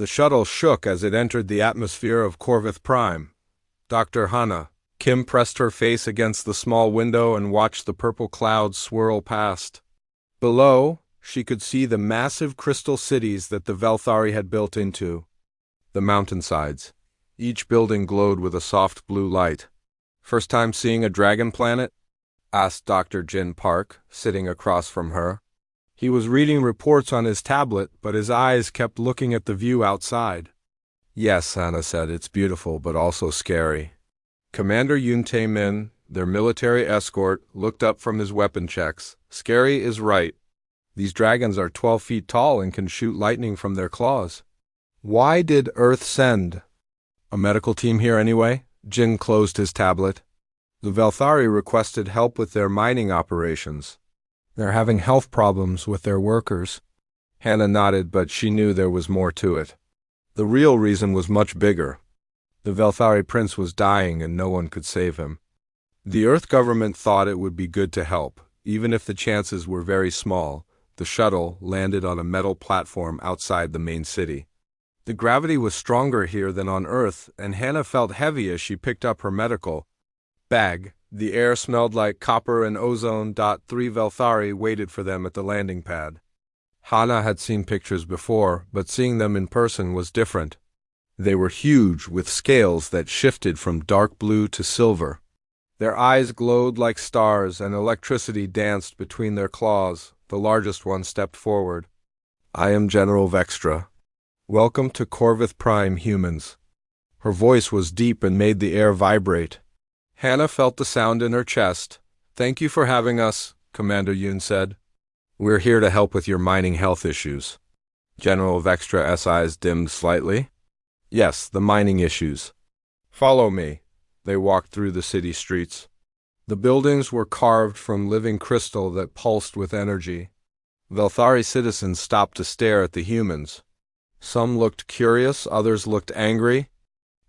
The shuttle shook as it entered the atmosphere of Corvith Prime. Dr. Hannah. Kim pressed her face against the small window and watched the purple clouds swirl past. Below, she could see the massive crystal cities that the Velthari had built into. The mountainsides. Each building glowed with a soft blue light. "First time seeing a dragon planet?" asked Dr. Jin Park, sitting across from her. He was reading reports on his tablet, but his eyes kept looking at the view outside. "Yes," Hannah said, "it's beautiful, but also scary." Commander Yoon Tae-min, their military escort, looked up from his weapon checks. "Scary is right. These dragons are 12 feet tall and can shoot lightning from their claws." "Why did Earth send a medical team here anyway?" Jin closed his tablet. "The Velthari requested help with their mining operations. They're having health problems with their workers." Hannah nodded, but she knew there was more to it. The real reason was much bigger. The Velthari prince was dying and no one could save him. The Earth government thought it would be good to help, even if the chances were very small. The shuttle landed on a metal platform outside the main city. The gravity was stronger here than on Earth, and Hannah felt heavy as she picked up her medical bag. The air smelled like copper and ozone. 3 Velthari waited for them at the landing pad. Hannah had seen pictures before, but seeing them in person was different. They were huge, with scales that shifted from dark blue to silver. Their eyes glowed like stars, and electricity danced between their claws. The largest one stepped forward. "I am General Vextra. Welcome to Corvith Prime, humans." Her voice was deep and made the air vibrate. Hannah felt the sound in her chest. "Thank you for having us," Commander Yoon said. "We're here to help with your mining health issues." General Vextra's eyes dimmed slightly. "Yes, the mining issues. Follow me." They walked through the city streets. The buildings were carved from living crystal that pulsed with energy. Velthari citizens stopped to stare at the humans. Some looked curious, others looked angry.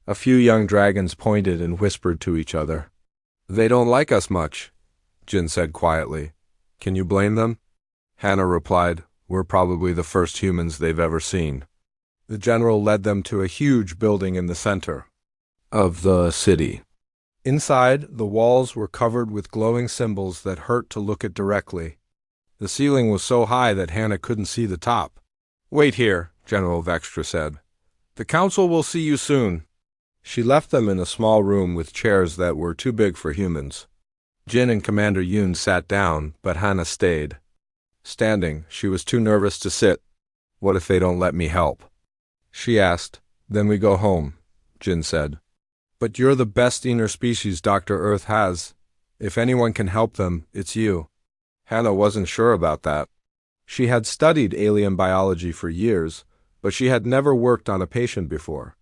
A few young dragons pointed and whispered to each other. "They don't like us much," Jin said quietly. "Can you blame them?" Hannah replied, "We're probably the first humans they've ever seen." The general led them to a huge building in the center of the city. Inside, the walls were covered with glowing symbols that hurt to look at directly. The ceiling was so high that Hannah couldn't see the top. "Wait here," General Vextra said. "The council will see you soon." She left them in a small room with chairs that were too big for humans. Jin and Commander Yoon sat down, but Hannah stayed. Standing, she was too nervous to sit. "What if they don't let me help?" she asked. "Then we go home," Jin said. "But you're the best inner species Dr. Earth has. If anyone can help them, it's you." Hannah wasn't sure about that. She had studied alien biology for years, but she had never worked on a patient before.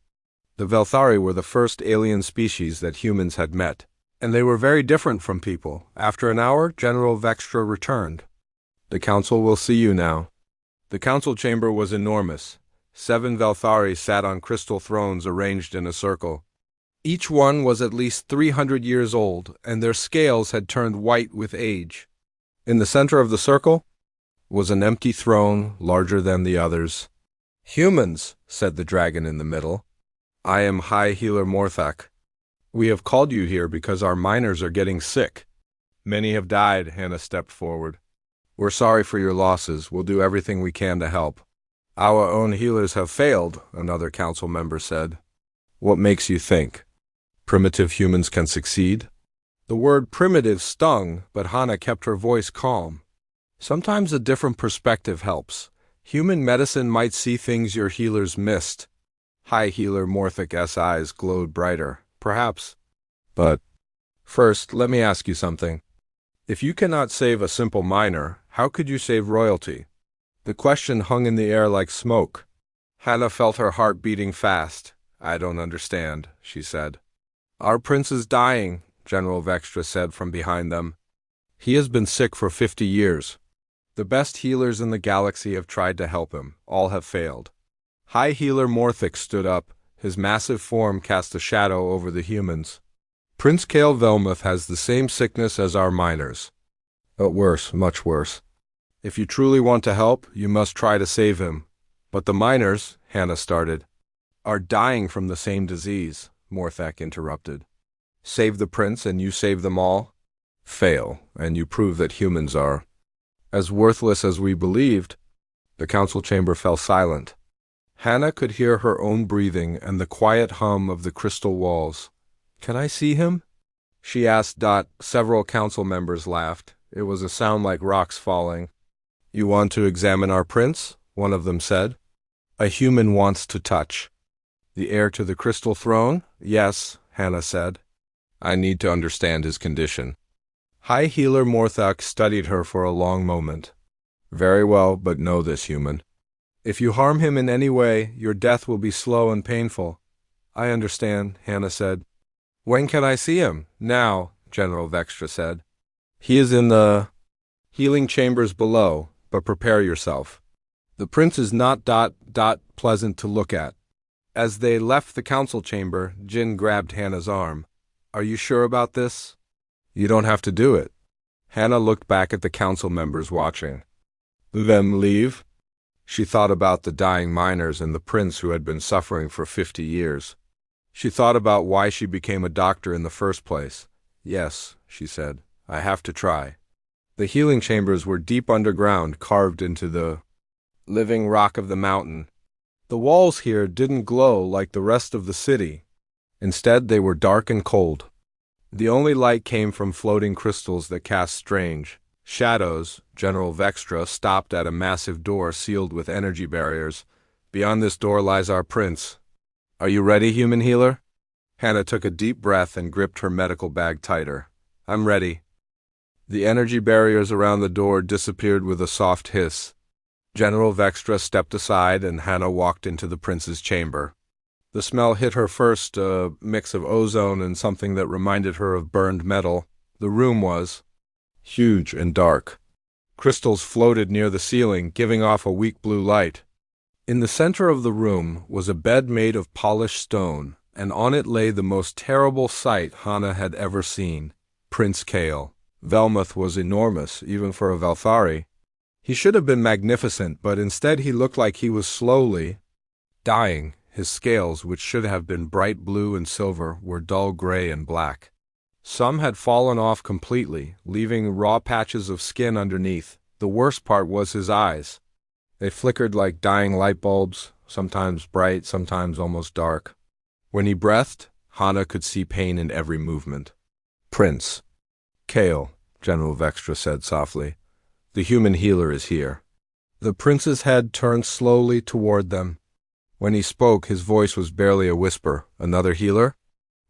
The Velthari were the first alien species that humans had met, and they were very different from people. After an hour, General Vextra returned. "The council will see you now." The council chamber was enormous. 7 Velthari sat on crystal thrones arranged in a circle. Each one was at least 300 years old, and their scales had turned white with age. In the center of the circle was an empty throne, larger than the others. "Humans," said the dragon in the middle. "I am High Healer Morthak. We have called you here because our miners are getting sick." "Many have died," Hannah stepped forward. "We're sorry for your losses. We'll do everything we can to help." "Our own healers have failed," another council member said. "What makes you think primitive humans can succeed?" The word primitive stung, but Hannah kept her voice calm. "Sometimes a different perspective helps. Human medicine might see things your healers missed." High Healer Morthak's eyes glowed brighter. "Perhaps. But first, let me ask you something. If you cannot save a simple miner, how could you save royalty?" The question hung in the air like smoke. Hannah felt her heart beating fast. "I don't understand," she said. "Our prince is dying," General Vextra said from behind them. "He has been sick for 50 years. The best healers in the galaxy have tried to help him. All have failed." High Healer Morthak stood up. His massive form cast a shadow over the humans. "Prince Kale Velmuth has the same sickness as our miners. But worse, much worse. If you truly want to help, you must try to save him. But the miners," Hannah started. Are dying from the same disease, Morthak interrupted. Save the prince and you save them all? Fail, and you prove that humans are as worthless as we believed. The council chamber fell silent. Hannah could hear her own breathing and the quiet hum of the crystal walls. Can I see him? She asked. Several council members laughed. It was a sound like rocks falling. You want to examine our prince? One of them said. A human wants to touch. The heir to the crystal throne? Yes, Hannah said. I need to understand his condition. High Healer Morthak studied her for a long moment. Very well, but know this, human. If you harm him in any way, your death will be slow and painful. I understand, Hannah said. When can I see him? Now, General Vextra said. He is in the healing chambers below, but prepare yourself. The prince is not pleasant to look at. As they left the council chamber, Jin grabbed Hannah's arm. Are you sure about this? You don't have to do it. Hannah looked back at the council members watching. Them leave? She thought about the dying miners and the prince who had been suffering for 50 years. She thought about why she became a doctor in the first place. Yes, she said, I have to try. The healing chambers were deep underground, carved into the living rock of the mountain. The walls here didn't glow like the rest of the city. Instead, they were dark and cold. The only light came from floating crystals that cast strange shadows. General Vextra stopped at a massive door sealed with energy barriers. Beyond this door lies our prince. Are you ready, human healer? Hannah took a deep breath and gripped her medical bag tighter. I'm ready. The energy barriers around the door disappeared with a soft hiss. General Vextra stepped aside and Hannah walked into the prince's chamber. The smell hit her first, a mix of ozone and something that reminded her of burned metal. The room was huge and dark. Crystals floated near the ceiling, giving off a weak blue light. In the center of the room was a bed made of polished stone, and on it lay the most terrible sight Hannah had ever seen. Prince Kale. Velmuth was enormous, even for a Velthari. He should have been magnificent, but instead he looked like he was slowly dying. His scales, which should have been bright blue and silver, were dull gray and black. Some had fallen off completely, leaving raw patches of skin underneath. The worst part was his eyes. They flickered like dying light bulbs, sometimes bright, sometimes almost dark. When he breathed, Hannah could see pain in every movement. Prince. Kale, General Vextra said softly. The human healer is here. The prince's head turned slowly toward them. When he spoke, his voice was barely a whisper. Another healer?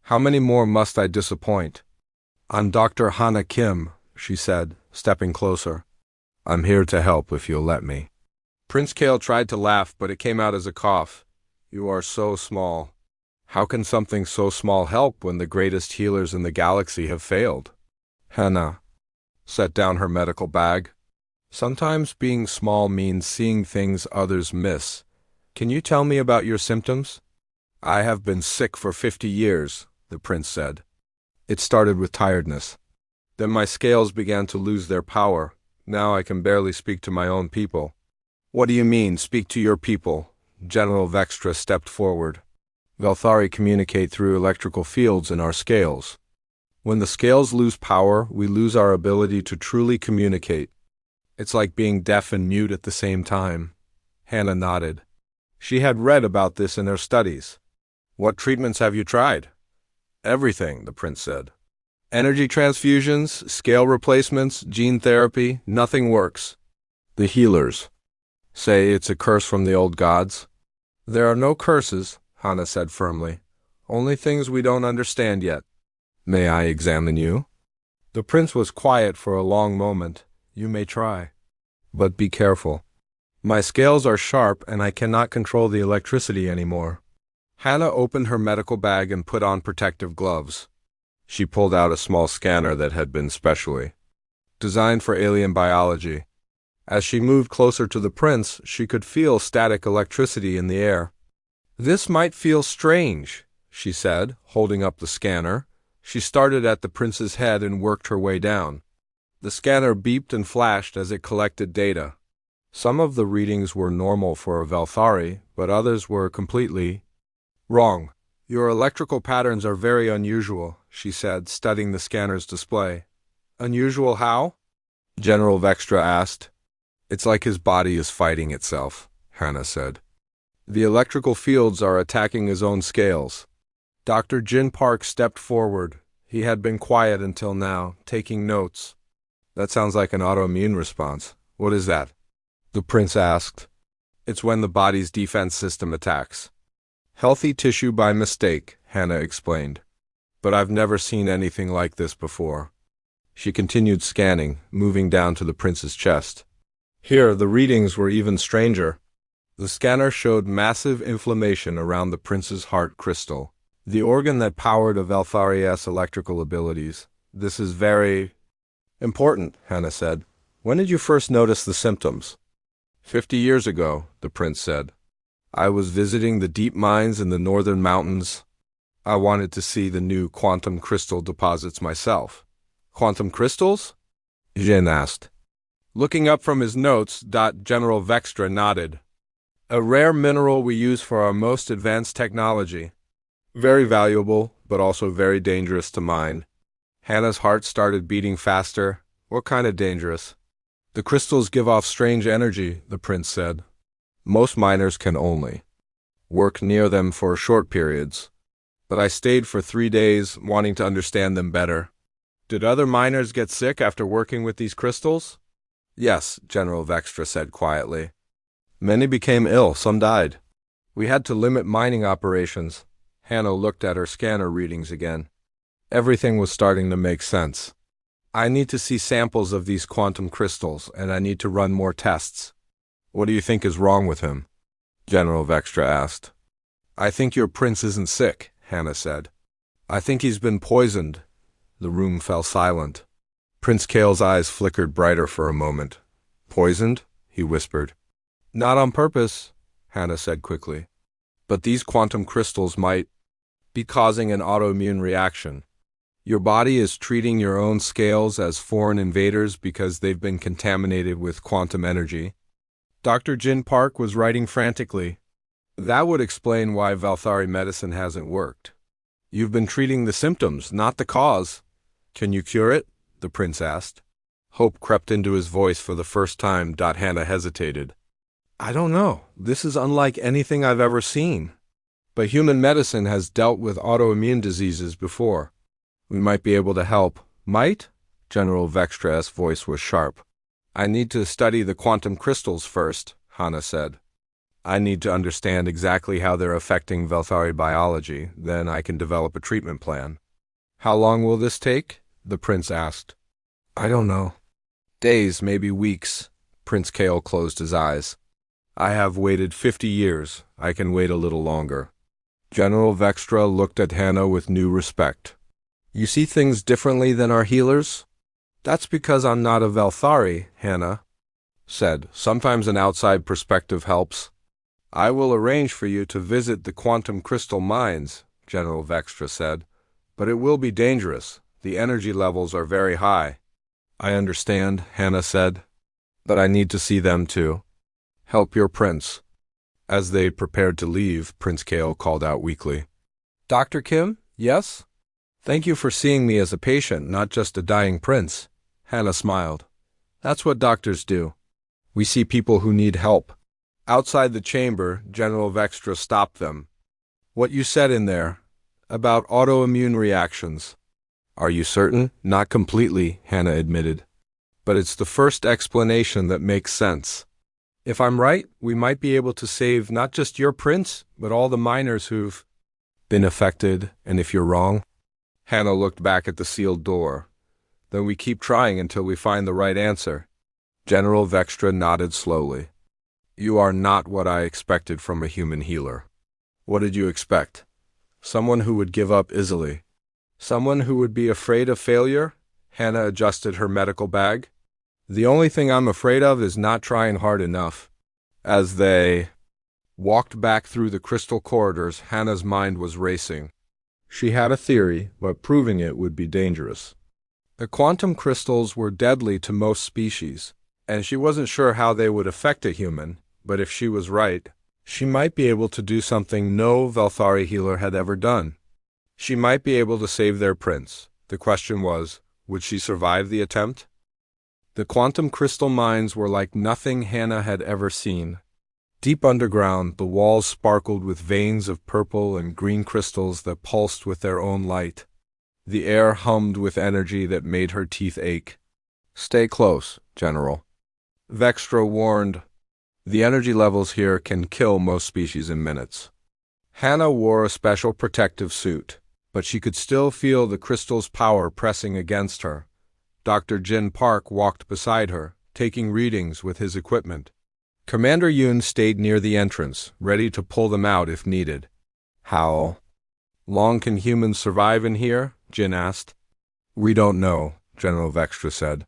How many more must I disappoint? I'm Dr. Hannah Kim, she said, stepping closer. I'm here to help if you'll let me. Prince Kale tried to laugh, but it came out as a cough. You are so small. How can something so small help when the greatest healers in the galaxy have failed? Hannah set down her medical bag. Sometimes being small means seeing things others miss. Can you tell me about your symptoms? I have been sick for 50 years, the prince said. It started with tiredness. Then my scales began to lose their power. Now I can barely speak to my own people. What do you mean, speak to your people? General Vextra stepped forward. Velthari communicate through electrical fields in our scales. When the scales lose power, we lose our ability to truly communicate. It's like being deaf and mute at the same time. Hannah nodded. She had read about this in her studies. What treatments have you tried? Everything, the prince said. Energy transfusions, scale replacements, gene therapy, nothing works. The healers say it's a curse from the old gods. There are no curses, Hannah said firmly. Only things we don't understand yet. May I examine you? The prince was quiet for a long moment. You may try. But be careful. My scales are sharp and I cannot control the electricity anymore. Hannah opened her medical bag and put on protective gloves. She pulled out a small scanner that had been specially designed for alien biology. As she moved closer to the prince, she could feel static electricity in the air. This might feel strange, she said, holding up the scanner. She started at the prince's head and worked her way down. The scanner beeped and flashed as it collected data. Some of the readings were normal for a Velthari, but others were completely wrong. Your electrical patterns are very unusual, she said, studying the scanner's display. Unusual how? General Vextra asked. It's like his body is fighting itself, Hannah said. The electrical fields are attacking his own scales. Dr. Jin Park stepped forward. He had been quiet until now, taking notes. That sounds like an autoimmune response. What is that? The prince asked. It's when the body's defense system attacks. Healthy tissue by mistake, Hannah explained. But I've never seen anything like this before. She continued scanning, moving down to the prince's chest. Here, the readings were even stranger. The scanner showed massive inflammation around the prince's heart crystal, the organ that powered a Velthari's electrical abilities. This is very important, Hannah said. When did you first notice the symptoms? 50 years ago, the prince said. I was visiting the deep mines in the northern mountains. I wanted to see the new quantum crystal deposits myself. Quantum crystals? Jin asked. Looking up from his notes, General Vextra nodded. A rare mineral we use for our most advanced technology. Very valuable, but also very dangerous to mine. Hannah's heart started beating faster. What kind of dangerous? The crystals give off strange energy, the prince said. Most miners can only work near them for short periods. But I stayed for 3 days, wanting to understand them better. Did other miners get sick after working with these crystals? Yes, General Vextra said quietly. Many became ill, some died. We had to limit mining operations. Hannah looked at her scanner readings again. Everything was starting to make sense. I need to see samples of these quantum crystals, and I need to run more tests. What do you think is wrong with him? General Vextra asked. I think your prince isn't sick, Hannah said. I think he's been poisoned. The room fell silent. Prince Kale's eyes flickered brighter for a moment. Poisoned? He whispered. Not on purpose, Hannah said quickly. But these quantum crystals might be causing an autoimmune reaction. Your body is treating your own scales as foreign invaders because they've been contaminated with quantum energy. Dr. Jin Park was writing frantically. That would explain why Velthari medicine hasn't worked. You've been treating the symptoms, not the cause. Can you cure it? The prince asked. Hope crept into his voice for the first time. Hannah hesitated. I don't know. This is unlike anything I've ever seen. But human medicine has dealt with autoimmune diseases before. We might be able to help. Might? General Vextra's voice was sharp. I need to study the quantum crystals first, Hannah said. I need to understand exactly how they're affecting Velthari biology, then I can develop a treatment plan. How long will this take? The prince asked. I don't know. Days, maybe weeks. Prince Kale closed his eyes. I have waited 50 years. I can wait a little longer. General Vextra looked at Hannah with new respect. You see things differently than our healers? That's because I'm not a Velthari, Hannah said. Sometimes an outside perspective helps. I will arrange for you to visit the quantum crystal mines, General Vextra said. But it will be dangerous. The energy levels are very high. I understand, Hannah said. But I need to see them too. Help your prince. As they prepared to leave, Prince Kale called out weakly. Dr. Kim, yes? Thank you for seeing me as a patient, not just a dying prince. Hannah smiled. That's what doctors do. We see people who need help. Outside the chamber, General Vextra stopped them. What you said in there, about autoimmune reactions. Are you certain? Not completely, Hannah admitted. But it's the first explanation that makes sense. If I'm right, we might be able to save not just your prince, but all the miners who've been affected, and if you're wrong? Hannah looked back at the sealed door. Then we keep trying until we find the right answer. General Vextra nodded slowly. You are not what I expected from a human healer. What did you expect? Someone who would give up easily. Someone who would be afraid of failure? Hannah adjusted her medical bag. The only thing I'm afraid of is not trying hard enough. As they walked back through the crystal corridors, Hannah's mind was racing. She had a theory, but proving it would be dangerous. The quantum crystals were deadly to most species. and she wasn't sure how they would affect a human, but if she was right, she might be able to do something no Velthari healer had ever done. She might be able to save their prince. The question was, would she survive the attempt? The quantum crystal mines were like nothing Hannah had ever seen. Deep underground, the walls sparkled with veins of purple and green crystals that pulsed with their own light. The air hummed with energy that made her teeth ache. "Stay close, General," Vextra warned. "The energy levels here can kill most species in minutes." Hannah wore a special protective suit, but she could still feel the crystal's power pressing against her. Dr. Jin Park walked beside her, taking readings with his equipment. Commander Yoon stayed near the entrance, ready to pull them out if needed. "How long can humans survive in here?" Jin asked. "We don't know," General Vextra said.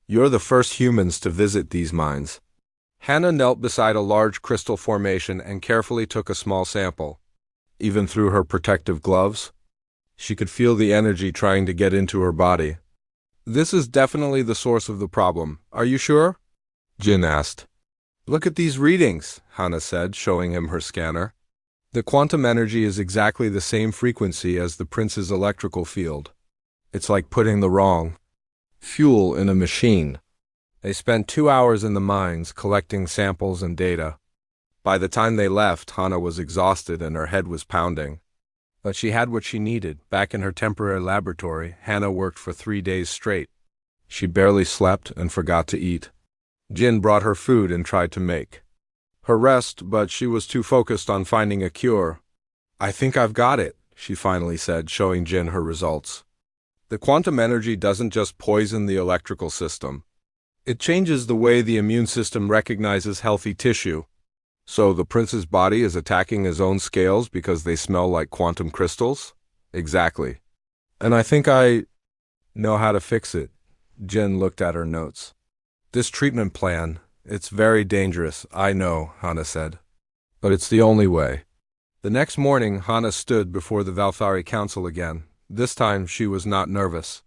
"You're the first humans to visit these mines." Hannah knelt beside a large crystal formation and carefully took a small sample. Even through her protective gloves, she could feel the energy trying to get into her body. "This is definitely the source of the problem. Are you sure?" Jin asked. "Look at these readings," Hannah said, showing him her scanner. "The quantum energy is exactly the same frequency as the prince's electrical field. It's like putting the wrong fuel in a machine." They spent 2 hours in the mines collecting samples and data. By the time they left, Hannah was exhausted and her head was pounding. But she had what she needed. Back in her temporary laboratory, Hannah worked for 3 days straight. She barely slept and forgot to eat. Jin brought her food and tried to make her rest, but she was too focused on finding a cure. "I think I've got it," she finally said, showing Jin her results. The quantum energy doesn't just poison the electrical system. It changes the way the immune system recognizes healthy tissue. So the prince's body is attacking his own scales because they smell like quantum crystals? Exactly. "And I think I know how to fix it." Jin looked at her notes. "This treatment plan, it's very dangerous, I know," Hannah said. "But it's the only way." The next morning, Hannah stood before the Valthari Council again. This time, she was not nervous.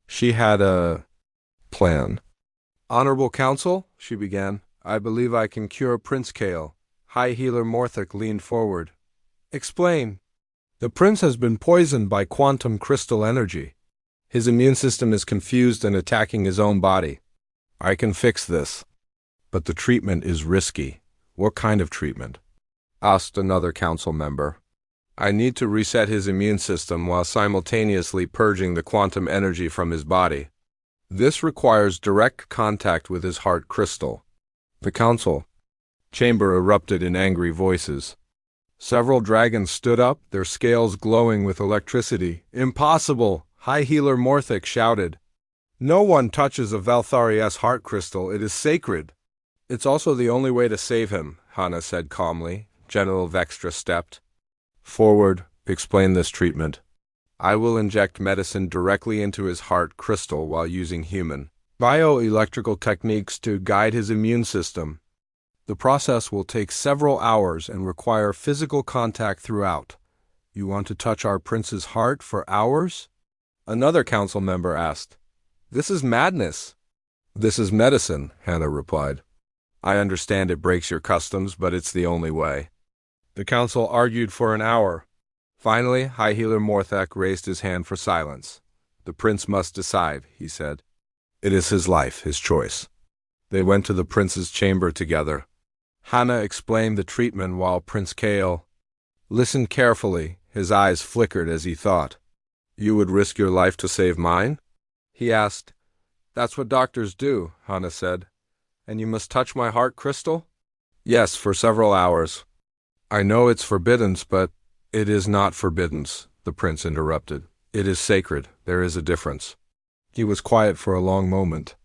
She had a plan. "Honorable Council," she began, "I believe I can cure Prince Kale." High Healer Morthic leaned forward. "Explain." "The prince has been poisoned by quantum crystal energy. His immune system is confused and attacking his own body. I can fix this. But the treatment is risky." "What kind of treatment?" asked another council member. "I need to reset his immune system while simultaneously purging the quantum energy from his body. This requires direct contact with his heart crystal." The council chamber erupted in angry voices. Several dragons stood up, their scales glowing with electricity. "Impossible!" High Healer Morthic shouted. "No one touches a Valthari's heart crystal. It is sacred." "It's also the only way to save him," Hannah said calmly. General Vextra stepped forward, explained this treatment. "I will inject medicine directly into his heart crystal while using human bioelectrical techniques to guide his immune system. The process will take several hours and require physical contact throughout." "You want to touch our prince's heart for hours?" another council member asked. "This is madness." "This is medicine," Hannah replied. "I understand it breaks your customs, but it's the only way." The council argued for an hour. Finally, High Healer Morthak raised his hand for silence. "The prince must decide," he said. "It is his life, his choice." They went to the prince's chamber together. Hannah explained the treatment while Prince Kale listened carefully. His eyes flickered as he thought. "You would risk your life to save mine?" he asked. "That's what doctors do," Hannah said. "And you must touch my heart crystal?" "Yes, for several hours." "I know it's forbidden, but—" "It is not forbidden," the prince interrupted. "It is sacred. There is a difference." He was quiet for a long moment.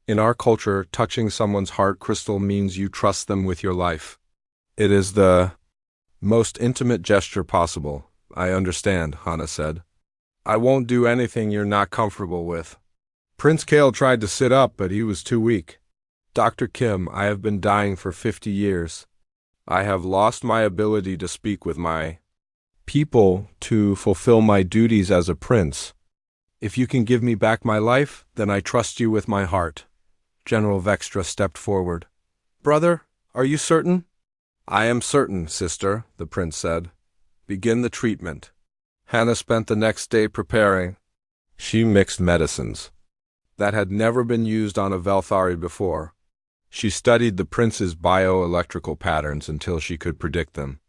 "In our culture, touching someone's heart crystal means you trust them with your life. It is the most intimate gesture possible." "I understand," Hannah said. "I won't do anything you're not comfortable with." Prince Kale tried to sit up, but he was too weak. "Dr. Kim, I have been dying for 50 years. I have lost my ability to speak with my people, to fulfill my duties as a prince. If you can give me back my life, then I trust you with my heart." General Vextra stepped forward. Brother, are you certain? I am certain, sister, the prince said. Begin the treatment. Hannah spent the next day preparing. She mixed medicines that had never been used on a Velthari before. She studied the prince's bioelectrical patterns until she could predict them.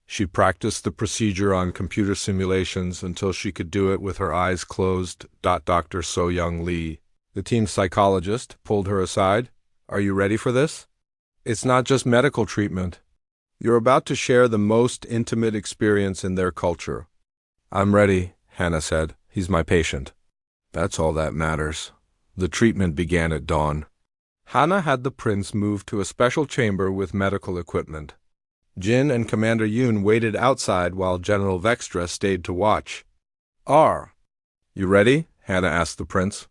She practiced the procedure on computer simulations until she could do it with her eyes closed. Dr. So-Young Lee, the team psychologist, pulled her aside. Are you ready for this? It's not just medical treatment. You're about to share the most intimate experience in their culture. I'm ready, Hannah said. He's my patient. That's all that matters. The treatment began at dawn. Hannah had the prince moved to a special chamber with medical equipment. Jin and Commander Yoon waited outside while General Vextra stayed to watch. You ready? Hannah asked the prince.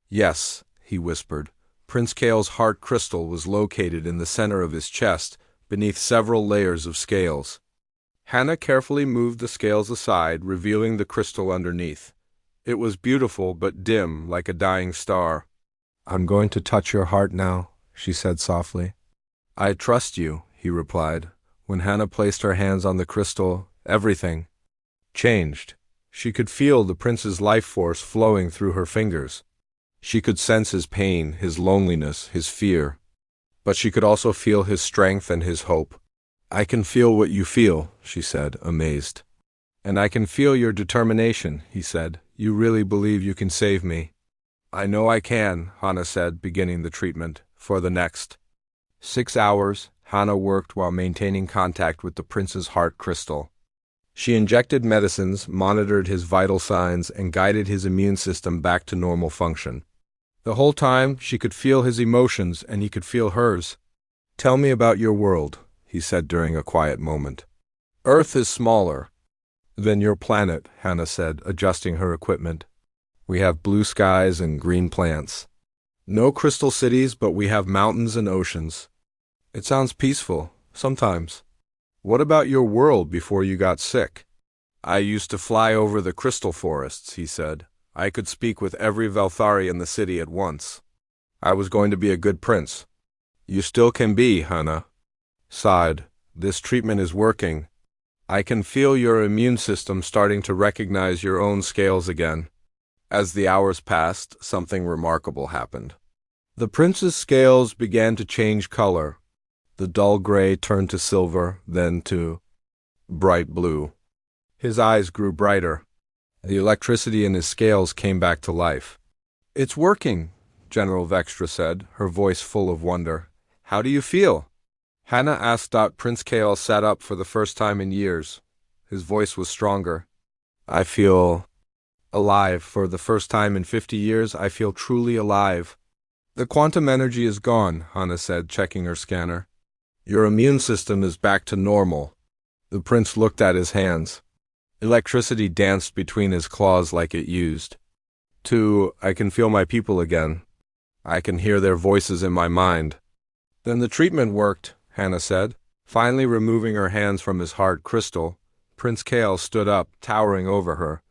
Yes, he whispered. Prince Kale's heart crystal was located in the center of his chest, beneath several layers of scales. Hannah carefully moved the scales aside, revealing the crystal underneath. It was beautiful but dim, like a dying star. I'm going to touch your heart now, she said softly. I trust you, he replied. When Hannah placed her hands on the crystal, everything changed. She could feel the prince's life force flowing through her fingers. She could sense his pain, his loneliness, his fear. But she could also feel his strength and his hope. I can feel what you feel, she said, amazed. And I can feel your determination, he said. You really believe you can save me. I know I can, Hannah said, beginning the treatment. For the next 6 hours, Hannah worked while maintaining contact with the prince's heart crystal. She injected medicines, monitored his vital signs, and guided his immune system back to normal function. The whole time, she could feel his emotions, and he could feel hers. Tell me about your world, he said during a quiet moment. Earth is smaller than your planet, Hannah said, adjusting her equipment. We have blue skies and green plants. No crystal cities, but we have mountains and oceans. It sounds peaceful, sometimes. What about your world before you got sick? I used to fly over the crystal forests, he said. I could speak with every Velthari in the city at once. I was going to be a good prince. You still can be, Hannah. Sighed. This treatment is working. I can feel your immune system starting to recognize your own scales again. As the hours passed, something remarkable happened. The prince's scales began to change color. The dull gray turned to silver, then to bright blue. His eyes grew brighter. The electricity in his scales came back to life. It's working, General Vextra said, her voice full of wonder. How do you feel? Hannah asked. Prince Kale sat up for the first time in years. His voice was stronger. I feel alive. For the first time in 50 years, I feel truly alive. The quantum energy is gone, Hannah said, checking her scanner. Your immune system is back to normal. The prince looked at his hands. Electricity danced between his claws like it used. I can feel my people again. I can hear their voices in my mind. Then the treatment worked, Hannah said. Finally removing her hands from his hard crystal, Prince Kale stood up, towering over her.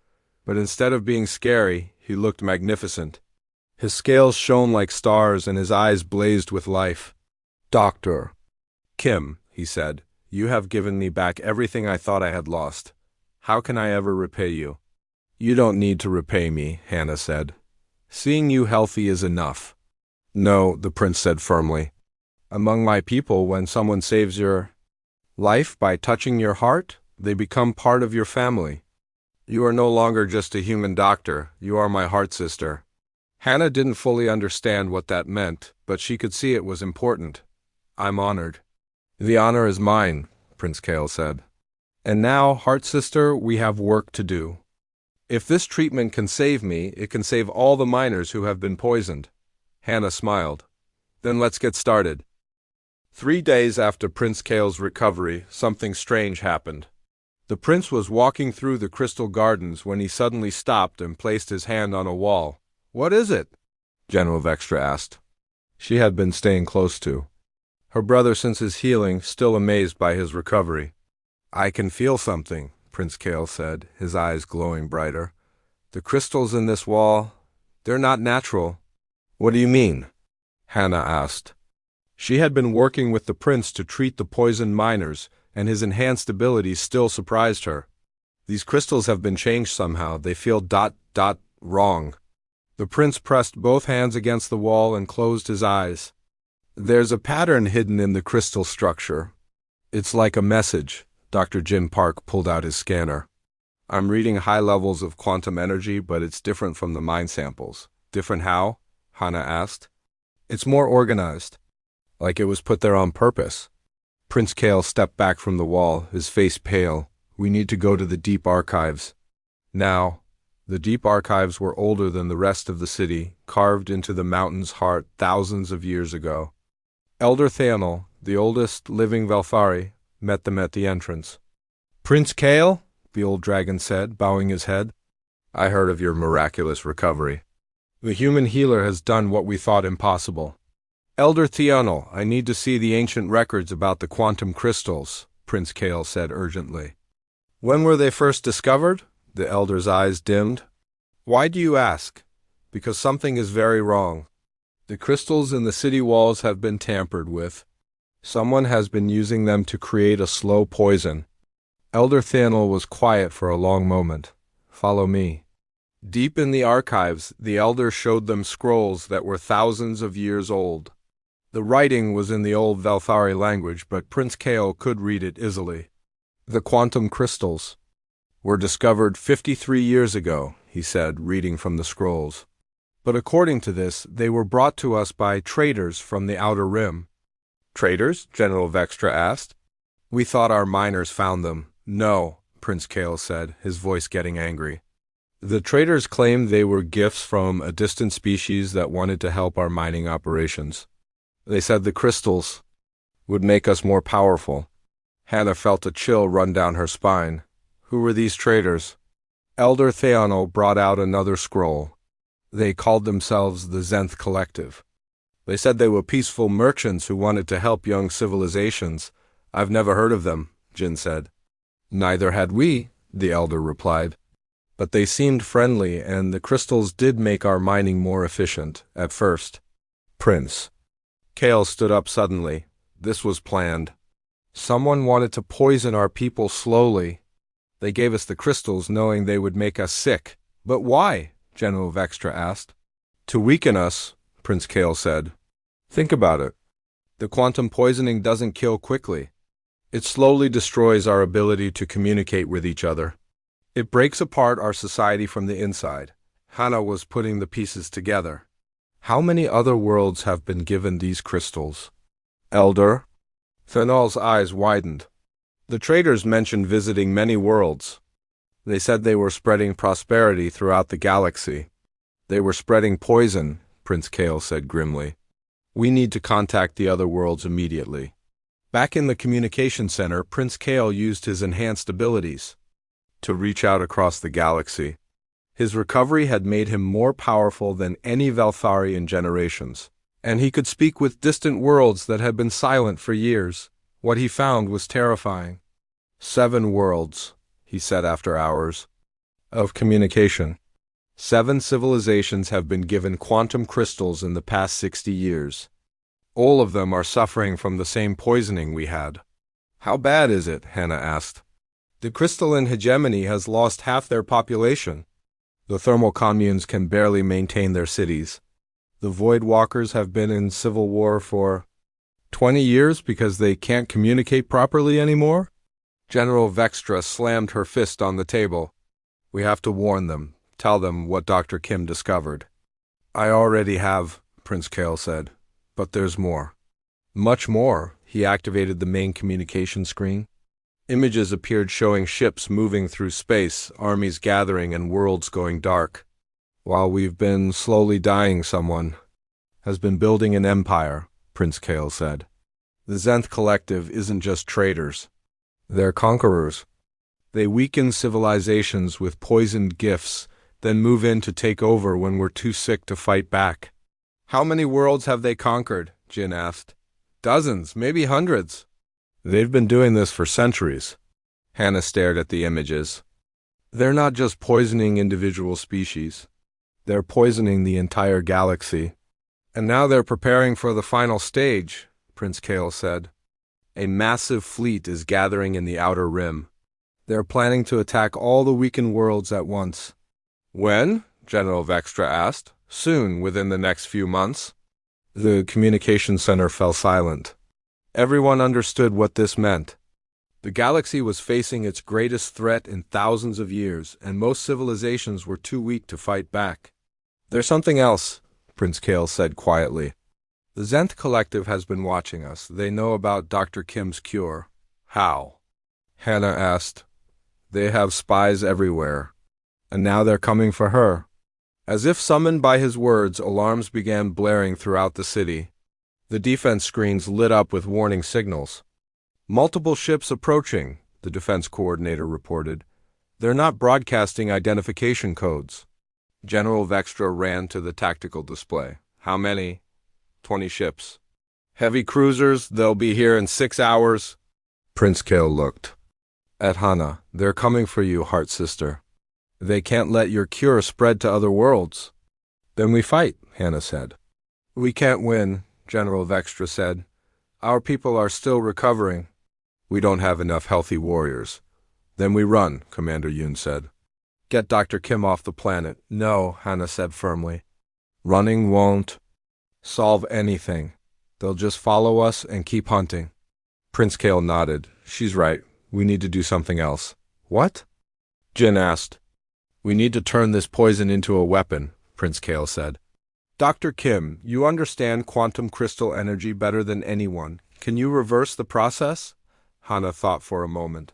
But instead of being scary, he looked magnificent. His scales shone like stars and his eyes blazed with life. Dr. Kim, he said, you have given me back everything I thought I had lost. How can I ever repay you? You don't need to repay me, Hannah said. Seeing you healthy is enough. No, the prince said firmly. Among my people, when someone saves your life by touching your heart, they become part of your family. You are no longer just a human doctor, you are my heart sister. Hannah didn't fully understand what that meant, but she could see it was important. I'm honored. The honor is mine, Prince Kale said. And now, heart sister, we have work to do. If this treatment can save me, it can save all the miners who have been poisoned. Hannah smiled. Then let's get started. 3 days after Prince Kale's recovery, something strange happened. The prince was walking through the crystal gardens when he suddenly stopped and placed his hand on a wall. What is it? General Vextra asked. She had been staying close to her brother since his healing, still amazed by his recovery. I can feel something, Prince Kale said, his eyes glowing brighter. The crystals in this wall, they're not natural. What do you mean? Hannah asked. She had been working with the prince to treat the poisoned miners, and his enhanced abilities still surprised her. These crystals have been changed somehow. They feel ... wrong. The prince pressed both hands against the wall and closed his eyes. There's a pattern hidden in the crystal structure. It's like a message. Dr. Jin Park pulled out his scanner. I'm reading high levels of quantum energy, but it's different from the mind samples. Different how? Hannah asked. It's more organized. Like it was put there on purpose. Prince Kale stepped back from the wall, his face pale. We need to go to the deep archives. Now, the deep archives were older than the rest of the city, carved into the mountain's heart thousands of years ago. Elder Theanel, the oldest living Velfari, met them at the entrance. Prince Kale, the old dragon said, bowing his head. I heard of your miraculous recovery. The human healer has done what we thought impossible. Elder Theanel, I need to see the ancient records about the quantum crystals, Prince Kale said urgently. When were they first discovered? The elder's eyes dimmed. Why do you ask? Because something is very wrong. The crystals in the city walls have been tampered with. Someone has been using them to create a slow poison. Elder Theanel was quiet for a long moment. Follow me. Deep in the archives, the elder showed them scrolls that were thousands of years old. The writing was in the old Velfari language, but Prince Kale could read it easily. The quantum crystals were discovered 53 years ago, he said, reading from the scrolls. But according to this, they were brought to us by traders from the Outer Rim. Traders? General Vextra asked. We thought our miners found them. No, Prince Kale said, his voice getting angry. The traders claimed they were gifts from a distant species that wanted to help our mining operations. They said the crystals would make us more powerful. Hannah felt a chill run down her spine. Who were these traders? Elder Theanel brought out another scroll. They called themselves the Zenth Collective. They said they were peaceful merchants who wanted to help young civilizations. I've never heard of them, Jin said. Neither had we, the elder replied. But they seemed friendly, and the crystals did make our mining more efficient, at first. Prince. Kale stood up suddenly. This was planned. Someone wanted to poison our people slowly. They gave us the crystals knowing they would make us sick. But why? General Vextra asked. To weaken us, Prince Kale said. Think about it. The quantum poisoning doesn't kill quickly. It slowly destroys our ability to communicate with each other. It breaks apart our society from the inside. Hannah was putting the pieces together. How many other worlds have been given these crystals? Elder? Thanal's eyes widened. The traders mentioned visiting many worlds. They said they were spreading prosperity throughout the galaxy. They were spreading poison, Prince Kale said grimly. We need to contact the other worlds immediately. Back in the communication center, Prince Kale used his enhanced abilities to reach out across the galaxy. His recovery had made him more powerful than any Velfari in generations, and he could speak with distant worlds that had been silent for years. What he found was terrifying. 7 worlds, he said after hours of communication. 7 civilizations have been given quantum crystals in the past 60 years. All of them are suffering from the same poisoning we had. How bad is it? Hannah asked. The crystalline hegemony has lost half their population. The thermal communes can barely maintain their cities. The Void Walkers have been in civil war for 20 years because they can't communicate properly anymore? General Vextra slammed her fist on the table. We have to warn them, tell them what Dr. Kim discovered. I already have, Prince Kale said, but there's more. Much more. He activated the main communication screen. Images appeared showing ships moving through space, armies gathering, and worlds going dark. While we've been slowly dying, someone has been building an empire, Prince Kale said. The Zenth Collective isn't just traders. They're conquerors. They weaken civilizations with poisoned gifts, then move in to take over when we're too sick to fight back. How many worlds have they conquered? Jin asked. Dozens, maybe hundreds. They've been doing this for centuries. Hannah stared at the images. They're not just poisoning individual species. They're poisoning the entire galaxy. And now they're preparing for the final stage, Prince Kale said. A massive fleet is gathering in the outer rim. They're planning to attack all the weakened worlds at once. When? General Vextra asked. Soon, within the next few months. The communication center fell silent. Everyone understood what this meant. The galaxy was facing its greatest threat in thousands of years, and most civilizations were too weak to fight back. There's something else, Prince Kale said quietly. The Zenth Collective has been watching us. They know about Dr. Kim's cure. How? Hannah asked. They have spies everywhere. And now they're coming for her. As if summoned by his words, alarms began blaring throughout the city. The defense screens lit up with warning signals. Multiple ships approaching, the defense coordinator reported. They're not broadcasting identification codes. General Vextra ran to the tactical display. How many? 20 ships. Heavy cruisers, they'll be here in 6 hours. Prince Kale looked at Hannah. They're coming for you, Heart Sister. They can't let your cure spread to other worlds. Then we fight, Hannah said. We can't win, General Vextra said. Our people are still recovering. We don't have enough healthy warriors. Then we run, Commander Yoon said. Get Dr. Kim off the planet. No, Hannah said firmly. Running won't solve anything. They'll just follow us and keep hunting. Prince Kale nodded. She's right. We need to do something else. What? Jin asked. We need to turn this poison into a weapon, Prince Kale said. Dr. Kim, you understand quantum crystal energy better than anyone. Can you reverse the process? Hannah thought for a moment.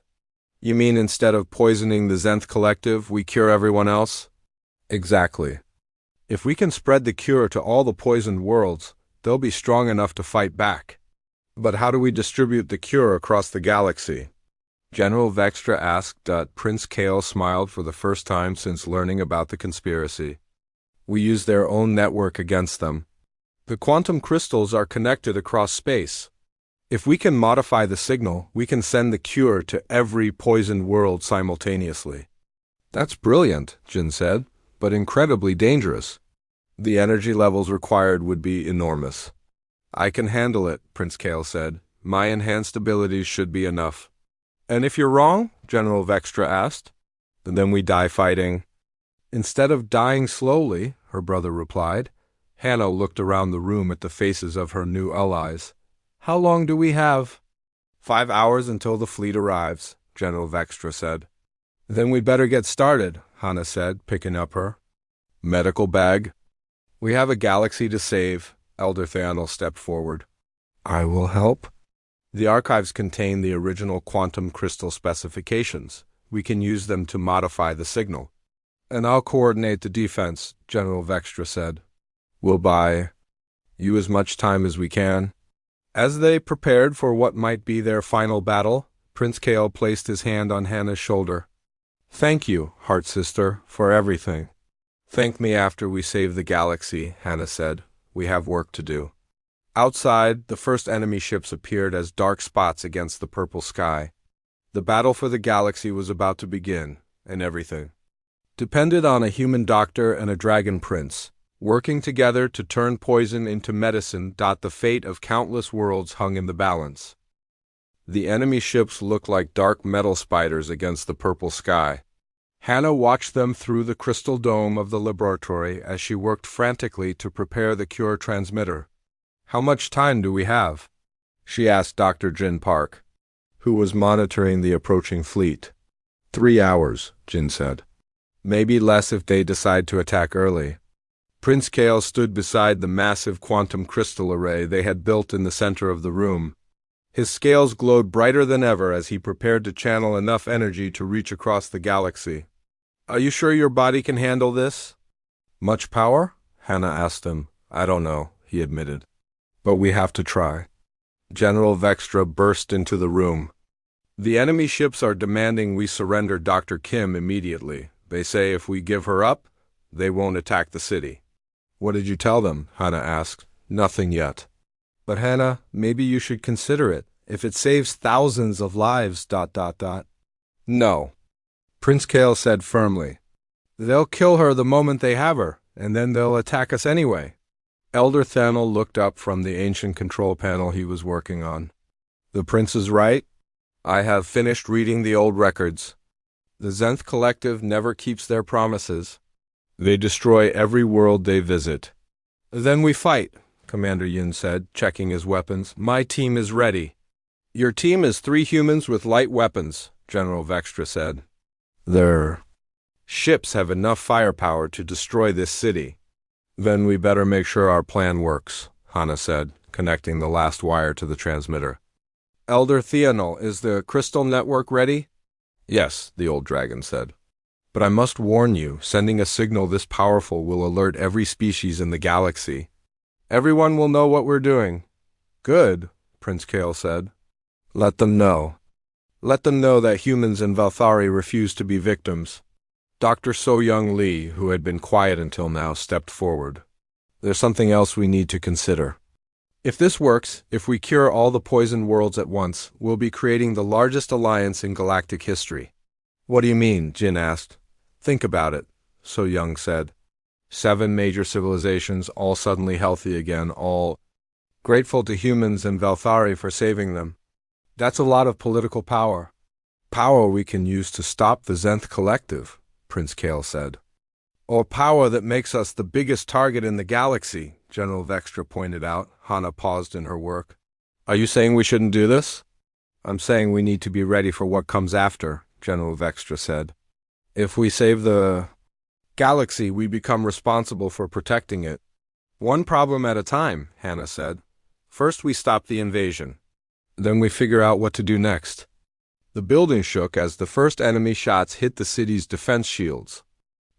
You mean instead of poisoning the Zenth Collective, we cure everyone else? Exactly. If we can spread the cure to all the poisoned worlds, they'll be strong enough to fight back. But how do we distribute the cure across the galaxy? General Vextra asked. Prince Kale smiled for the first time since learning about the conspiracy. We use their own network against them. The quantum crystals are connected across space. If we can modify the signal, we can send the cure to every poisoned world simultaneously. That's brilliant, Jin said, but incredibly dangerous. The energy levels required would be enormous. I can handle it, Prince Kale said. My enhanced abilities should be enough. And if you're wrong? General Vextra asked. Then we die fighting. Instead of dying slowly, her brother replied. Hannah looked around the room at the faces of her new allies. How long do we have? 5 hours until the fleet arrives, General Vextra said. Then we'd better get started, Hannah said, picking up her medical bag. We have a galaxy to save. Elder Theanel stepped forward. I will help. The archives contain the original quantum crystal specifications. We can use them to modify the signal. And I'll coordinate the defense, General Vextra said. We'll buy you as much time as we can. As they prepared for what might be their final battle, Prince Kale placed his hand on Hannah's shoulder. Thank you, Heart Sister, for everything. Thank me after we save the galaxy, Hannah said. We have work to do. Outside, the first enemy ships appeared as dark spots against the purple sky. The battle for the galaxy was about to begin, and everything depended on a human doctor and a dragon prince, working together to turn poison into medicine. The fate of countless worlds hung in the balance. The enemy ships looked like dark metal spiders against the purple sky. Hannah watched them through the crystal dome of the laboratory as she worked frantically to prepare the cure transmitter. How much time do we have? She asked Dr. Jin Park, who was monitoring the approaching fleet. 3 hours, Jin said. Maybe less if they decide to attack early. Prince Kale stood beside the massive quantum crystal array they had built in the center of the room. His scales glowed brighter than ever as he prepared to channel enough energy to reach across the galaxy. Are you sure your body can handle this? Much power? Hannah asked him. I don't know, he admitted. But we have to try. General Vextra burst into the room. The enemy ships are demanding we surrender Dr. Kim immediately. They say if we give her up, they won't attack the city. What did you tell them? Hannah asked. Nothing yet. But Hannah, maybe you should consider it. If it saves thousands of lives, ... No. Prince Kale said firmly. They'll kill her the moment they have her, and then they'll attack us anyway. Elder Thanel looked up from the ancient control panel he was working on. The prince is right. I have finished reading the old records. The Zenth Collective never keeps their promises. They destroy every world they visit. Then we fight, Commander Yin said, checking his weapons. My team is ready. Your team is 3 humans with light weapons, General Vextra said. Their ships have enough firepower to destroy this city. Then we better make sure our plan works, Hana said, connecting the last wire to the transmitter. Elder Theanol, is the crystal network ready? Yes, the old dragon said. But I must warn you, sending a signal this powerful will alert every species in the galaxy. Everyone will know what we're doing. Good, Prince Kale said. Let them know. Let them know that humans in Valthari refuse to be victims. Dr. So-Young Lee, who had been quiet until now, stepped forward. There's something else we need to consider. If this works, if we cure all the poisoned worlds at once, we'll be creating the largest alliance in galactic history. What do you mean? Jin asked. Think about it, So-Young said. 7 major civilizations, all suddenly healthy again, all grateful to humans in Valthari for saving them. That's a lot of political power. Power we can use to stop the Zenth Collective, Prince Kale said. Or power that makes us the biggest target in the galaxy, General Vextra pointed out. Hana paused in her work. Are you saying we shouldn't do this? I'm saying we need to be ready for what comes after, General Vextra said. If we save the galaxy, we become responsible for protecting it. One problem at a time, Hana said. First we stop the invasion. Then we figure out what to do next. The building shook as the first enemy shots hit the city's defense shields.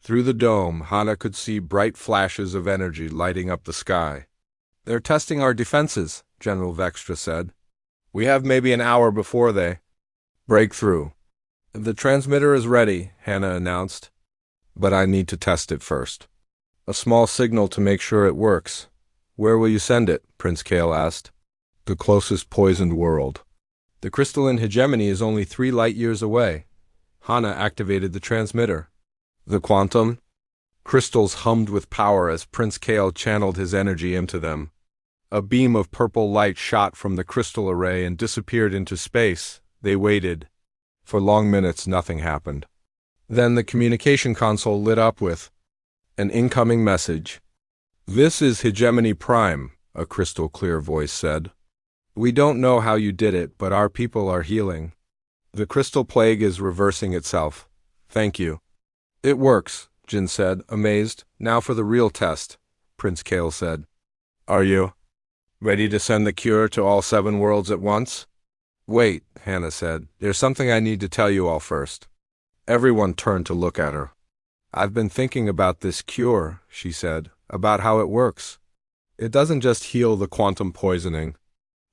Through the dome, Hana could see bright flashes of energy lighting up the sky. They're testing our defenses, General Vextra said. We have maybe an hour before they break through. The transmitter is ready, Hana announced. But I need to test it first. A small signal to make sure it works. Where will you send it? Prince Kale asked. The closest poisoned world. The crystalline hegemony is only 3 light years away. Hana activated the transmitter. The quantum crystals hummed with power as Prince Kale channeled his energy into them. A beam of purple light shot from the crystal array and disappeared into space. They waited. For long minutes, nothing happened. Then the communication console lit up with an incoming message. This is Hegemony Prime, a crystal-clear voice said. We don't know how you did it, but our people are healing. The crystal plague is reversing itself. Thank you. It works, Jin said, amazed. Now for the real test, Prince Kale said. Are you ready to send the cure to all 7 worlds at once? Wait, Hana said. There's something I need to tell you all first. Everyone turned to look at her. I've been thinking about this cure, she said, about how it works. It doesn't just heal the quantum poisoning.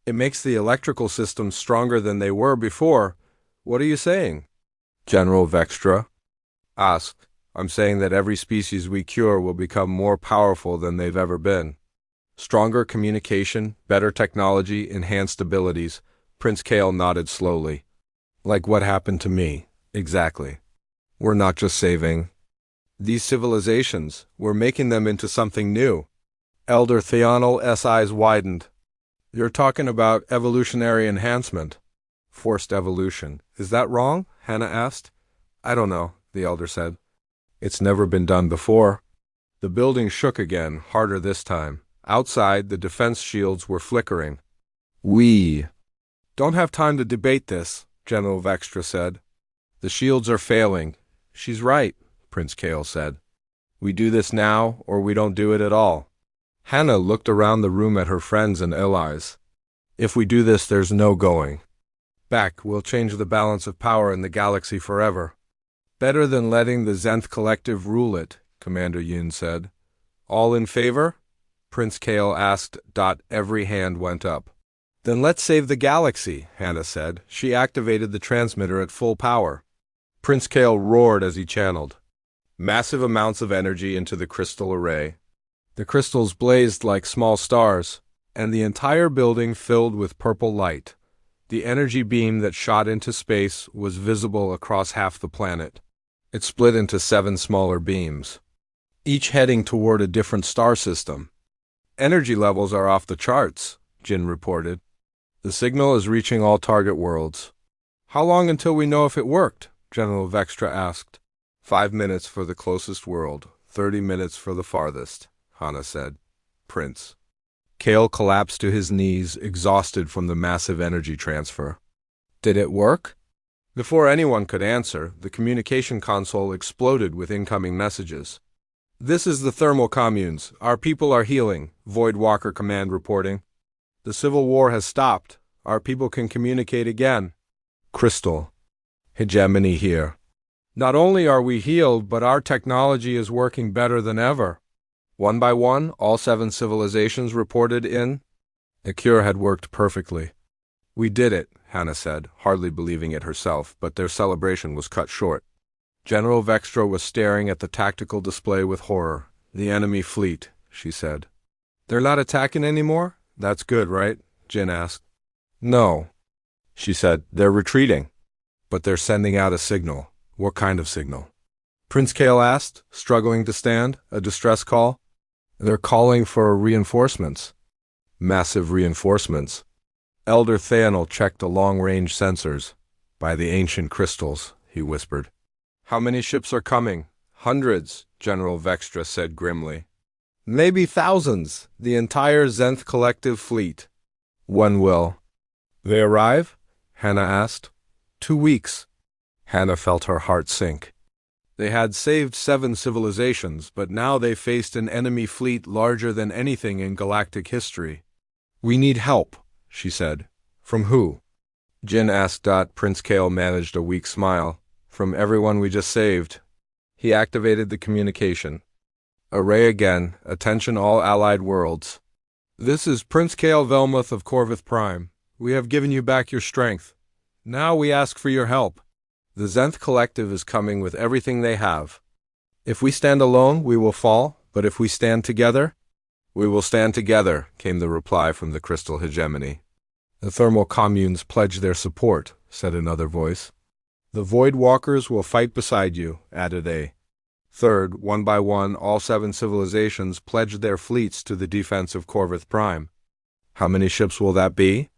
It makes the electrical systems stronger than they were before. What are you saying? General Vextra asked. I'm saying that every species we cure will become more powerful than they've ever been. Stronger communication, better technology, enhanced abilities. Prince Kale nodded slowly. Like what happened to me. Exactly. We're not just saving these civilizations, we're making them into something new. Elder Theonal's eyes widened. You're talking about evolutionary enhancement. Forced evolution. Is that wrong? Hana asked. I don't know, the elder said. It's never been done before. The building shook again, harder this time. Outside, the defense shields were flickering. We don't have time to debate this, General Vextra said. The shields are failing. She's right, Prince Kale said. We do this now, or we don't do it at all. Hana looked around the room at her friends and allies. If we do this, there's no going back. We'll change the balance of power in the galaxy forever. Better than letting the Zenth Collective rule it, Commander Yin said. All in favor? Prince Kale asked. Every hand went up. Then let's save the galaxy, Hana said. She activated the transmitter at full power. Prince Kale roared as he channeled massive amounts of energy into the crystal array. The crystals blazed like small stars, and the entire building filled with purple light. The energy beam that shot into space was visible across half the planet. It split into 7 smaller beams, each heading toward a different star system. Energy levels are off the charts, Jin reported. The signal is reaching all target worlds. How long until we know if it worked? General Vextra asked. 5 minutes for the closest world, 30 minutes for the farthest, Hana said. Prince. Kale collapsed to his knees, exhausted from the massive energy transfer. Did it work? Before anyone could answer, the communication console exploded with incoming messages. This is the thermal communes. Our people are healing, Void Walker Command reporting. The civil war has stopped. Our people can communicate again. Crystal. Hegemony here. Not only are we healed, but our technology is working better than ever. One by one, all 7 civilizations reported in. The cure had worked perfectly. We did it, Hannah said, hardly believing it herself, but their celebration was cut short. General Vextra was staring at the tactical display with horror. The enemy fleet, she said. They're not attacking anymore? That's good, right? Jin asked. No, she said. They're retreating. But they're sending out a signal. What kind of signal? Prince Kale asked, struggling to stand. A distress call? They're calling for reinforcements. Massive reinforcements. Elder Theanel checked the long-range sensors. By the ancient crystals, he whispered. How many ships are coming? Hundreds, General Vextra said grimly. Maybe thousands, the entire Zenth collective fleet. When will they arrive? Hannah asked. 2 weeks. Hannah felt her heart sink. They had saved 7 civilizations, but now they faced an enemy fleet larger than anything in galactic history. We need help, she said. From who? Jin asked. Prince Kale managed a weak smile. From everyone we just saved. He activated the communication. Array again. Attention all allied worlds. This is Prince Kale Velmuth of Corvith Prime. We have given you back your strength. Now we ask for your help. The Zenth Collective is coming with everything they have. If we stand alone, we will fall, but if we stand together, we will stand together, came the reply from the Crystal Hegemony. The thermal communes pledge their support, said another voice. The Void Walkers will fight beside you, added a third. One by one, all 7 civilizations pledged their fleets to the defense of Corvith Prime. How many ships will that be?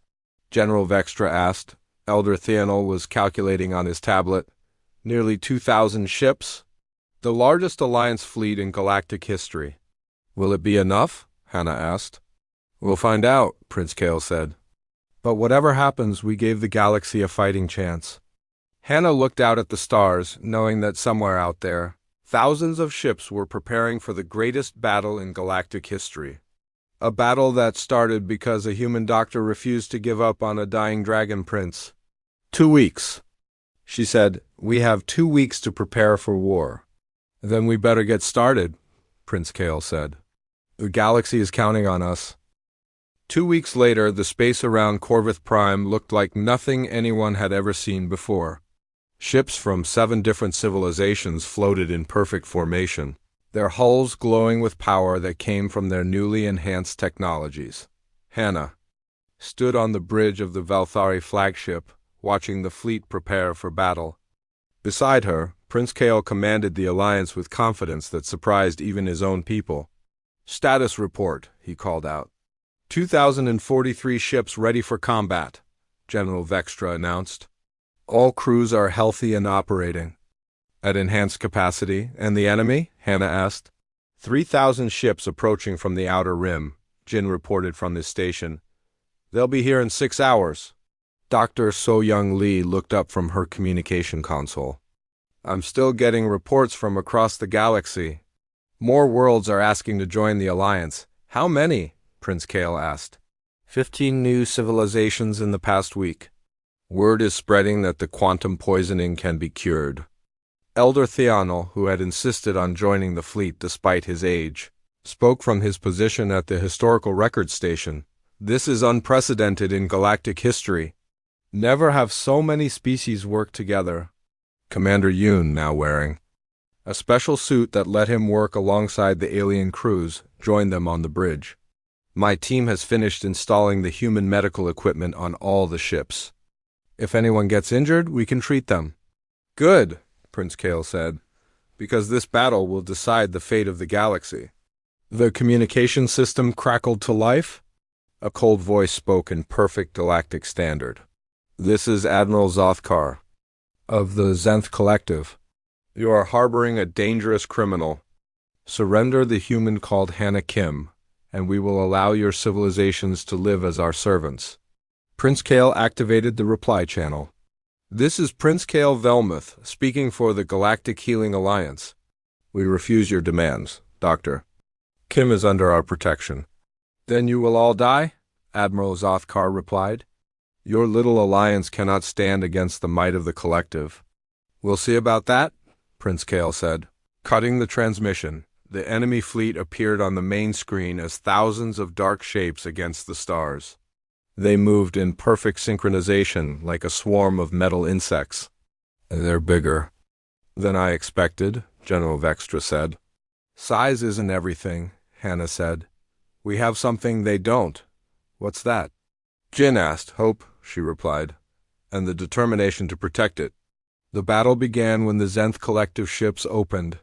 General Vextra asked. Elder Theanel was calculating on his tablet. Nearly 2,000 ships. The largest alliance fleet in galactic history. Will it be enough? Hannah asked. We'll find out, Prince Kale said. But whatever happens, we gave the galaxy a fighting chance. Hannah looked out at the stars, knowing that somewhere out there, thousands of ships were preparing for the greatest battle in galactic history. A battle that started because a human doctor refused to give up on a dying dragon prince. 2 weeks, she said. We have 2 weeks to prepare for war. Then we better get started, Prince Kale said. The galaxy is counting on us. 2 weeks later, the space around Corvith Prime looked like nothing anyone had ever seen before. Ships from 7 different civilizations floated in perfect formation, their hulls glowing with power that came from their newly enhanced technologies. Hannah stood on the bridge of the Valthari flagship, watching the fleet prepare for battle. Beside her, Prince Kale commanded the alliance with confidence that surprised even his own people. Status report, he called out. 2,043 ships ready for combat, General Vextra announced. All crews are healthy and operating. At enhanced capacity, and the enemy? Hannah asked. 3,000 ships approaching from the outer rim, Jin reported from his station. They'll be here in 6 hours. Dr. So-Young Lee looked up from her communication console. I'm still getting reports from across the galaxy. More worlds are asking to join the alliance. How many? Prince Kale asked. 15 new civilizations in the past week. Word is spreading that the quantum poisoning can be cured. Elder Theanel, who had insisted on joining the fleet despite his age, spoke from his position at the historical record station. This is unprecedented in galactic history. Never have so many species worked together. Commander Yoon, now wearing a special suit that let him work alongside the alien crews, joined them on the bridge. My team has finished installing the human medical equipment on all the ships. If anyone gets injured, we can treat them. Good, Prince Kale said, because this battle will decide the fate of the galaxy. The communication system crackled to life. A cold voice spoke in perfect galactic standard. "This is Admiral Zothkar of the Zenth Collective. You are harboring a dangerous criminal. Surrender the human called Hannah Kim, and we will allow your civilizations to live as our servants." Prince Kale activated the reply channel. "This is Prince Kale Velmuth, speaking for the Galactic Healing Alliance. We refuse your demands, Doctor. Kim is under our protection." "Then you will all die?" Admiral Zothkar replied. "Your little alliance cannot stand against the might of the collective." "We'll see about that," Prince Kale said. Cutting the transmission, the enemy fleet appeared on the main screen as thousands of dark shapes against the stars. They moved in perfect synchronization like a swarm of metal insects. "They're bigger than I expected," General Vextra said. "Size isn't everything," Hannah said. "We have something they don't." "What's that?" Jin asked. "Hope," she replied, "and the determination to protect it." The battle began when the Zenth Collective ships opened.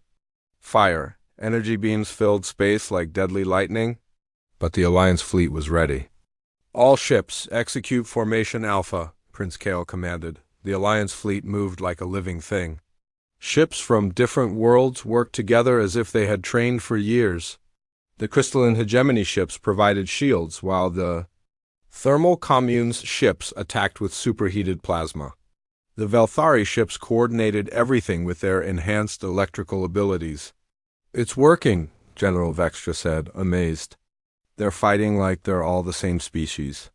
Fire, energy beams filled space like deadly lightning, but the Alliance fleet was ready. "All ships, execute Formation Alpha," Prince Kale commanded. The Alliance fleet moved like a living thing. Ships from different worlds worked together as if they had trained for years. The crystalline hegemony ships provided shields, while the thermal communes ships attacked with superheated plasma. The Velthari ships coordinated everything with their enhanced electrical abilities. "It's working," General Vextra said, amazed. "They're fighting like they're all the same species."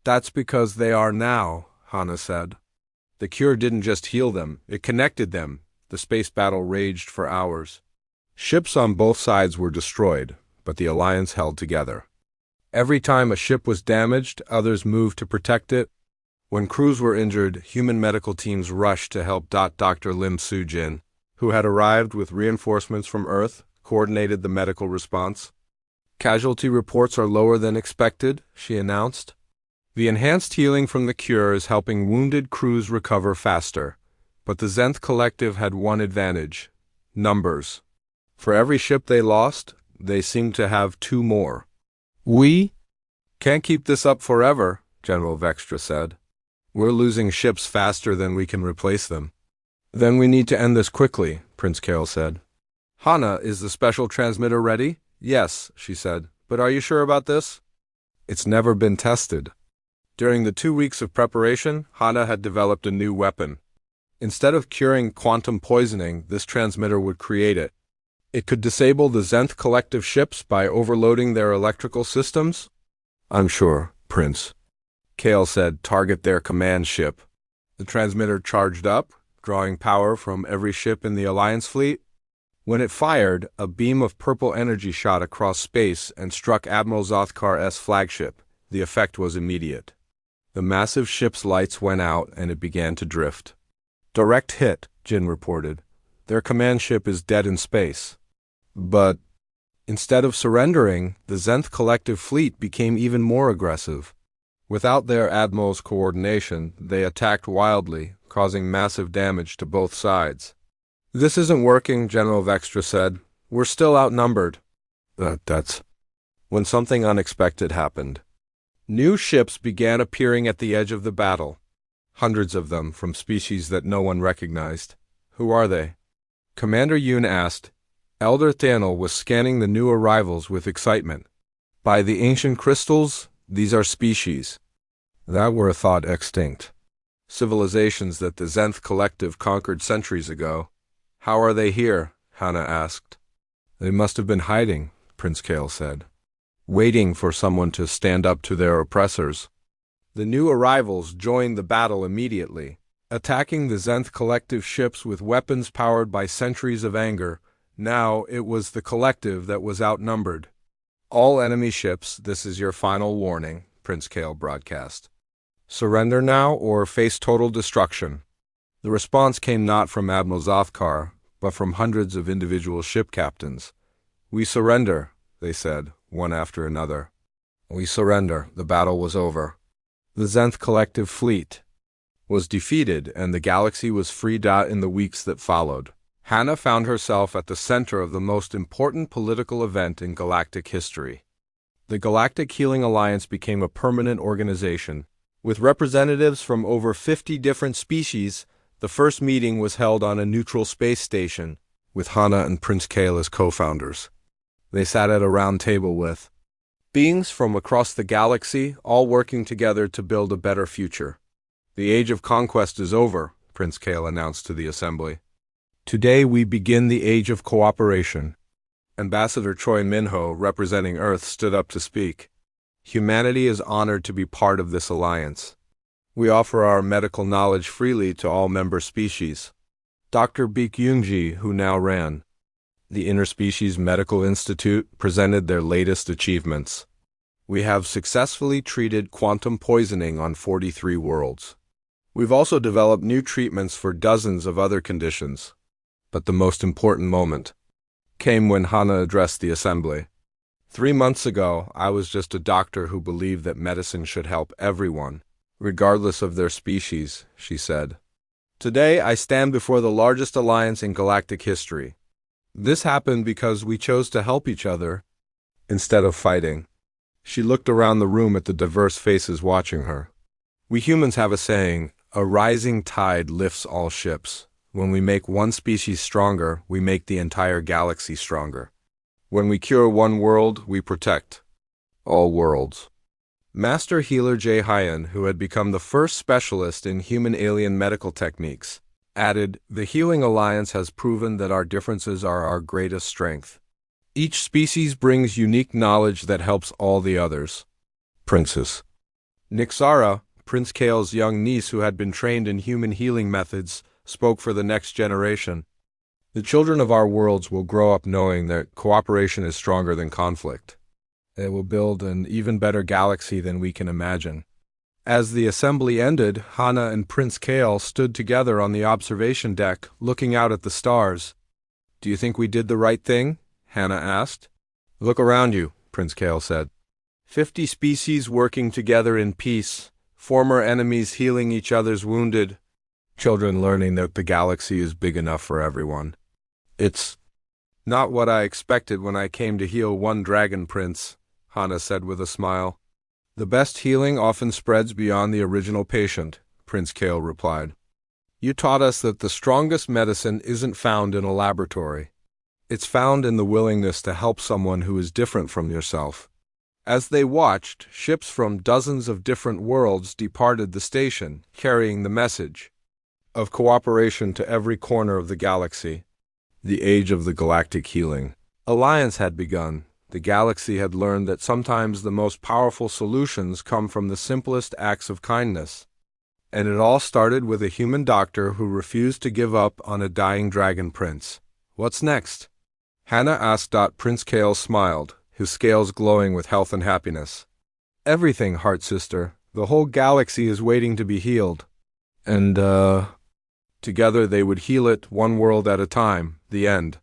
"That's because they are now," Hannah said. "The cure didn't just heal them, it connected them." The space battle raged for hours. Ships on both sides were destroyed, but the Alliance held together. Every time a ship was damaged, others moved to protect it. When crews were injured, human medical teams rushed to help. Dr. Lim Soo-jin, who had arrived with reinforcements from Earth, coordinated the medical response. "Casualty reports are lower than expected," she announced. "The enhanced healing from the cure is helping wounded crews recover faster. But the Zenth Collective had one advantage: numbers. For every ship they lost, they seemed to have two more." "We can't keep this up forever," General Vextra said. "We're losing ships faster than we can replace them." "Then we need to end this quickly," Prince Kale said. "Hannah, is the special transmitter ready?" "Yes," she said. "But are you sure about this?" "It's never been tested." During the 2 weeks of preparation, Hannah had developed a new weapon. Instead of curing quantum poisoning, this transmitter would create it. It could disable the Zenth Collective ships by overloading their electrical systems. "I'm sure, Prince," Kale said. "Target their command ship." The transmitter charged up, drawing power from every ship in the Alliance fleet. When it fired, a beam of purple energy shot across space and struck Admiral Zothkar's flagship. The effect was immediate. The massive ship's lights went out and it began to drift. "Direct hit," Jin reported. "Their command ship is dead in space." But instead of surrendering, the Zenth Collective fleet became even more aggressive. Without their admiral's coordination, they attacked wildly, causing massive damage to both sides. "This isn't working," General Vextra said. "We're still outnumbered." That's when something unexpected happened. New ships began appearing at the edge of the battle. Hundreds of them, from species that no one recognized. "Who are they?" Commander Yoon asked. Elder Thanel was scanning the new arrivals with excitement. "By the ancient crystals, these are species that were thought extinct. Civilizations that the Zenth Collective conquered centuries ago." "How are they here?" Hannah asked. "They must have been hiding," Prince Kale said, "waiting for someone to stand up to their oppressors." The new arrivals joined the battle immediately, attacking the Zenth Collective ships with weapons powered by centuries of anger. Now it was the Collective that was outnumbered. "All enemy ships, this is your final warning," Prince Kale broadcast. "Surrender now or face total destruction." The response came not from Admiral Zothkar, but from hundreds of individual ship captains. "We surrender," they said, one after another. "We surrender." The battle was over. The Zenth Collective fleet was defeated, and the galaxy was freed in the weeks that followed. Hannah found herself at the center of the most important political event in galactic history. The Galactic Healing Alliance became a permanent organization. With representatives from over 50 different species, the first meeting was held on a neutral space station, with Hannah and Prince Kael as co-founders. They sat at a round table with beings from across the galaxy, all working together to build a better future. The age of conquest is over, Prince Kael announced to the assembly. Today we begin the age of cooperation. Ambassador Choi Minho, representing Earth, stood up to speak. Humanity is honored to be part of this alliance. We offer our medical knowledge freely to all member species. Dr. Baek Youngji, who now ran the Interspecies Medical Institute, presented their latest achievements. We have successfully treated quantum poisoning on 43 worlds. We've also developed new treatments for dozens of other conditions. But the most important moment came when Hannah addressed the assembly. 3 months ago, I was just a doctor who believed that medicine should help everyone, regardless of their species, she said. Today, I stand before the largest alliance in galactic history. This happened because we chose to help each other instead of fighting. She looked around the room at the diverse faces watching her. We humans have a saying, a rising tide lifts all ships. When we make one species stronger, we make the entire galaxy stronger. When we cure one world, we protect all worlds. Master Healer Jae Hyen, who had become the first specialist in human-alien medical techniques, added, the Healing Alliance has proven that our differences are our greatest strength. Each species brings unique knowledge that helps all the others. Princess Nixara, Prince Kael's young niece who had been trained in human healing methods, spoke for the next generation. The children of our worlds will grow up knowing that cooperation is stronger than conflict. It will build an even better galaxy than we can imagine. As the assembly ended, Hannah and Prince Kael stood together on the observation deck, looking out at the stars. Do you think we did the right thing? Hannah asked. Look around you, Prince Kael said. 50 species working together in peace, former enemies healing each other's wounded, children learning that the galaxy is big enough for everyone. It's not what I expected when I came to heal one dragon prince, Hannah said with a smile. The best healing often spreads beyond the original patient, Prince Kael replied. You taught us that the strongest medicine isn't found in a laboratory. It's found in the willingness to help someone who is different from yourself. As they watched, ships from dozens of different worlds departed the station, carrying the message of cooperation to every corner of the galaxy. The age of the galactic healing alliance had begun. The galaxy had learned that sometimes the most powerful solutions come from the simplest acts of kindness. And it all started with a human doctor who refused to give up on a dying dragon prince. What's next? Hannah asked. Prince Kael smiled, his scales glowing with health and happiness. Everything, Heart Sister. The whole galaxy is waiting to be healed. And, together they would heal it one world at a time. The end.